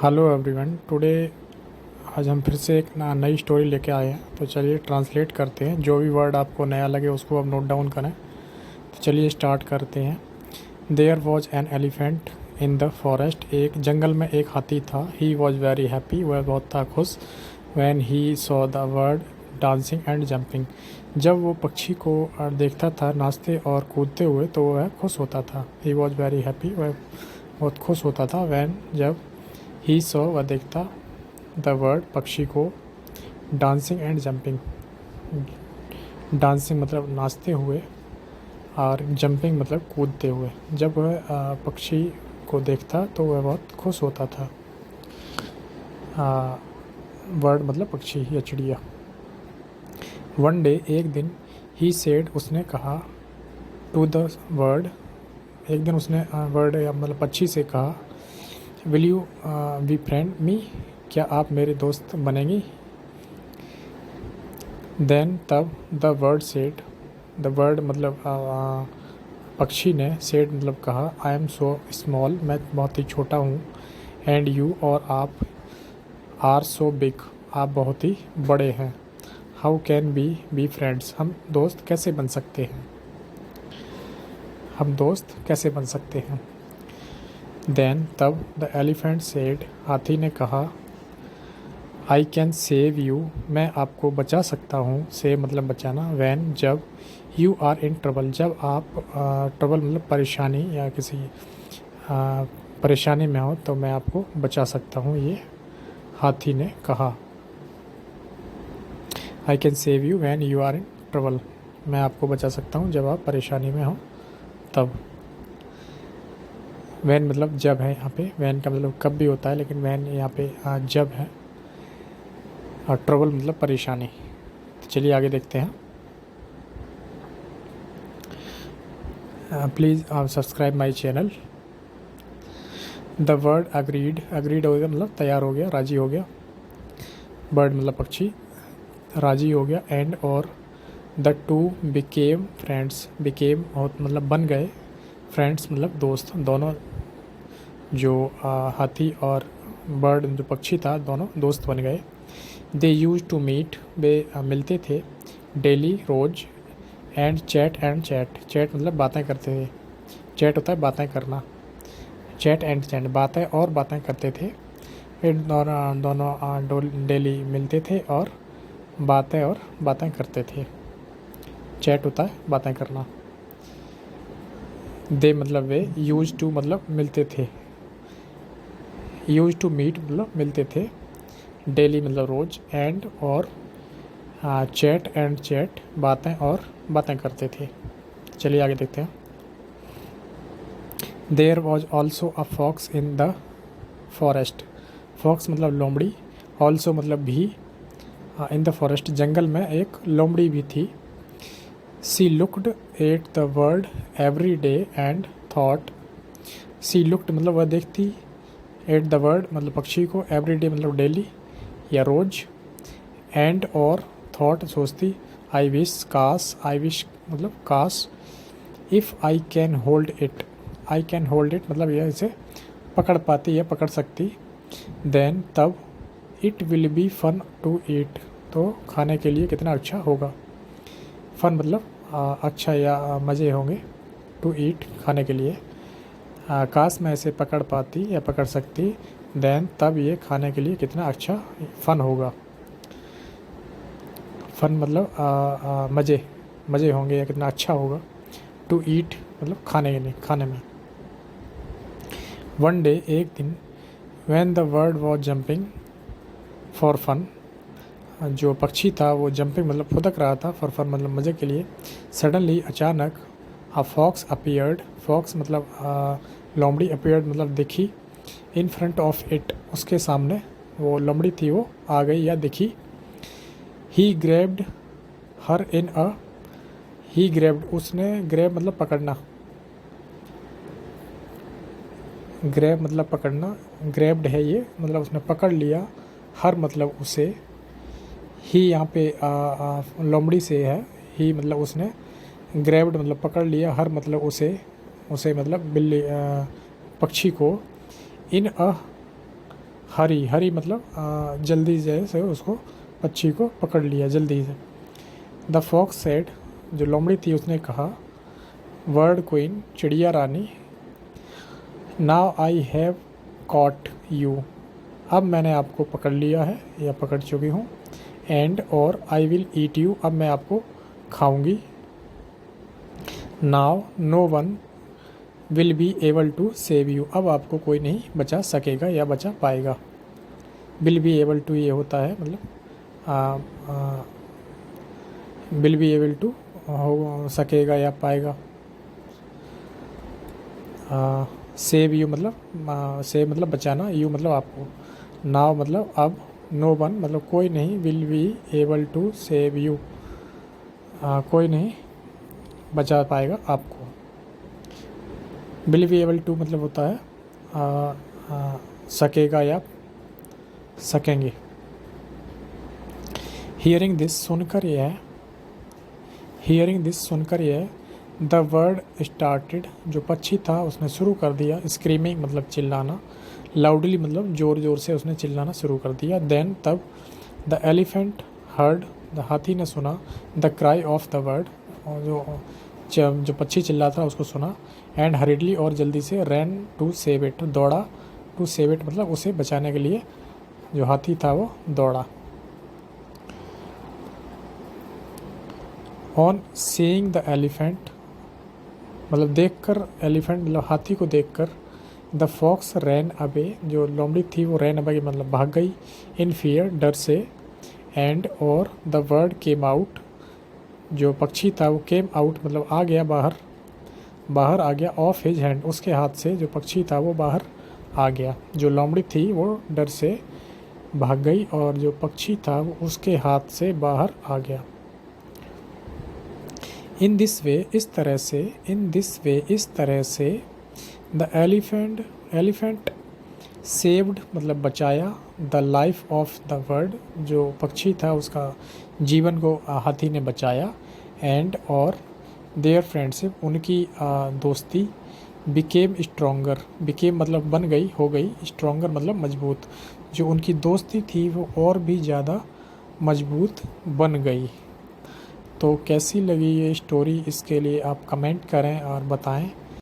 Hello everyone. Today आज हम फिर से एक नई स्टोरी लेके आए हैं। तो चलिए ट्रांसलेट करते हैं। जो भी वर्ड आपको नया लगे उसको आप नोट डाउन करें। तो चलिए स्टार्ट करते हैं। There was an elephant in the forest. एक जंगल में एक हाथी था। He was very happy. वह बहुत था खुश। When he saw the bird dancing and jumping. जब वो पक्षी को देखता था नाचते और कूदते हुए तो वह खुश होता था। He was very happy. वह बहुत खुश होता था। वैन जब ही सॉ वह देखता द वर्ड पक्षी को डांसिंग एंड जंपिंग। डांसिंग मतलब नाचते हुए और जंपिंग मतलब कूदते हुए। जब वह पक्षी को देखता तो वह बहुत खुश होता था। वर्ड मतलब पक्षी या चिड़िया। वन डे एक दिन ही सेड उसने कहा टू द वर्ड। एक दिन उसने वर्ड या मतलब पक्षी से कहा विल यू बी फ्रेंड मी। क्या आप मेरे दोस्त बनेंगी। देन तब the word said. The word मतलब पक्षी ने सेड मतलब कहा आई एम सो स्मॉल। मैं बहुत ही छोटा हूँ। एंड यू और आप आर सो बिग। आप बहुत ही बड़े हैं। How can we be friends. हम दोस्त कैसे बन सकते हैं। हम दोस्त कैसे बन सकते हैं। देन तब द एलिफेंट सेड। हाथी ने कहा आई कैन सेव यू। मैं आपको बचा सकता हूँ। सेव मतलब बचाना। वैन जब यू आर इन ट्रबल। जब आप ट्रबल मतलब परेशानी या किसी परेशानी में हो तो मैं आपको बचा सकता हूँ। ये हाथी ने कहा। I can save you when you are in trouble. मैं आपको बचा सकता हूँ जब आप परेशानी में हो तब। वैन मतलब जब है यहाँ पे। वैन का मतलब कब भी होता है लेकिन वैन यहाँ पे जब है। और ट्रबल मतलब परेशानी। तो चलिए आगे देखते हैं। प्लीज़ आप subscribe my channel. The word agreed. Agreed हो गया मतलब तैयार हो गया, राजी हो गया। बर्ड मतलब पक्षी, राजी हो गया। एंड और the two became friends. Became और मतलब बन गए। फ्रेंड्स मतलब दोस्त। दोनों जो हाथी और बर्ड जो पक्षी था दोनों दोस्त बन गए। They used to meet. वे मिलते थे डेली रोज। And chat and chat. Chat मतलब बातें करते थे। चैट होता है बातें करना। चैट एंड चैट बातें और बातें करते थे। फिर दोनों डेली मिलते थे और बातें करते थे। चैट होता है बातें करना। दे मतलब वे। यूज टू मतलब मिलते थे। यूज टू मीट मतलब मिलते थे। डेली मतलब रोज। एंड और चैट एंड चैट बातें और बातें करते थे। चलिए आगे देखते हैं। There was also a fox in the forest. Fox मतलब लोमड़ी। ऑल्सो मतलब भी। इन द फॉरेस्ट जंगल में एक लोमड़ी भी थी। She looked at the world every day and thought. She looked मतलब वह देखती। एट द वर्ल्ड मतलब पक्षी को। एवरी डे मतलब डेली या रोज। एंड और थॉट सोचती। आई विश काश। आई विश मतलब काश। If I can hold it. I can hold it मतलब यह इसे पकड़ पाती या पकड़ सकती। देन तब it will be fun to eat. तो खाने के लिए कितना अच्छा होगा। फन मतलब अच्छा या मज़े होंगे। टू ईट खाने के लिए। काश मैं इसे पकड़ पाती या पकड़ सकती। देन तब ये खाने के लिए कितना अच्छा फ़न होगा। फ़न मतलब मज़े होंगे या कितना अच्छा होगा। टू ईट मतलब खाने में। वन डे एक दिन when the bird was jumping for fun. जो पक्षी था वो जंपिंग मतलब फुदक रहा था। फॉर फन मतलब मज़े के लिए। सडनली अचानक अ फॉक्स अपीयर्ड। फॉक्स मतलब लोमड़ी। अपीयर्ड मतलब दिखी। इन फ्रंट ऑफ इट उसके सामने वो लोमड़ी थी वो आ गई या दिखी। ही ग्रैब्ड हर इन अ। ही ग्रैब्ड उसने। ग्रैब मतलब पकड़ना। ग्रैब मतलब पकड़ना। ग्रैब्ड है ये मतलब उसने पकड़ लिया। हर मतलब उसे। ही यहाँ पे लोमड़ी से है। ही मतलब उसने। ग्रैब्ड मतलब पकड़ लिया। हर मतलब उसे। उसे मतलब बिल्ली पक्षी को। इन अ हरी हरी मतलब जल्दी से उसको पक्षी को पकड़ लिया जल्दी से। द फॉक्स सेड, जो लोमड़ी थी उसने कहा, वर्ड क्वीन, चिड़िया रानी, now I have caught you, अब मैंने आपको पकड़ लिया है या पकड़ चुकी हूँ, एंड और आई विल ईट यू, अब मैं आपको खाऊंगी, now no one will be able to save you, अब आपको कोई नहीं बचा सकेगा या बचा पाएगा। विल बी एबल टू ये होता है मतलब विल बी एबल टू हो सकेगा या पाएगा। सेव यू मतलब सेव मतलब बचाना, यू मतलब आपको, नाउ मतलब अब, नो वन मतलब कोई नहीं, will be able to save you कोई नहीं बचा पाएगा आपको। विल बी एबल टू मतलब होता है सकेगा या सकेंगे। हियरिंग दिस सुनकर यह द वर्ड स्टार्टेड, जो पक्षी था उसने शुरू कर दिया, स्क्रीमिंग मतलब चिल्लाना, लाउडली मतलब ज़ोर ज़ोर से उसने चिल्लाना शुरू कर दिया। देन तब, द एलिफेंट हर्ड, द हाथी ने सुना, the cry of the word, और जो पक्षी चिल्ला था उसको सुना, एंड हरिडली और जल्दी से, रैन टू सेव इट, दौड़ा, टू सेव इट मतलब उसे बचाने के लिए जो हाथी था वो दौड़ा। ऑन सीइंग द एलिफेंट मतलब देखकर, एलिफेंट मतलब हाथी को देखकर, द फॉक्स रैन अवे, जो लोमड़ी थी वो रैन अवे मतलब भाग गई, इन फियर डर से, एंड और द बर्ड केम आउट, जो पक्षी था वो केम आउट मतलब आ गया बाहर आ गया, ऑफ हिज हैंड उसके हाथ से, जो पक्षी था वो बाहर आ गया, जो लोमड़ी थी वो डर से भाग गई और जो पक्षी था वो उसके हाथ से बाहर आ गया। इन दिस वे इस तरह से, द एलिफेंट सेव्ड मतलब बचाया, the life of the bird, जो पक्षी था उसका जीवन को हाथी ने बचाया, एंड और देयर फ्रेंडशिप उनकी दोस्ती, बिकेम स्ट्रोंगर, बिकेम मतलब बन गई, हो गई, स्ट्रोंगर मतलब मजबूत, जो उनकी दोस्ती थी वो और भी ज़्यादा मजबूत बन गई। तो कैसी लगी ये स्टोरी, इसके लिए आप कमेंट करें और बताएं।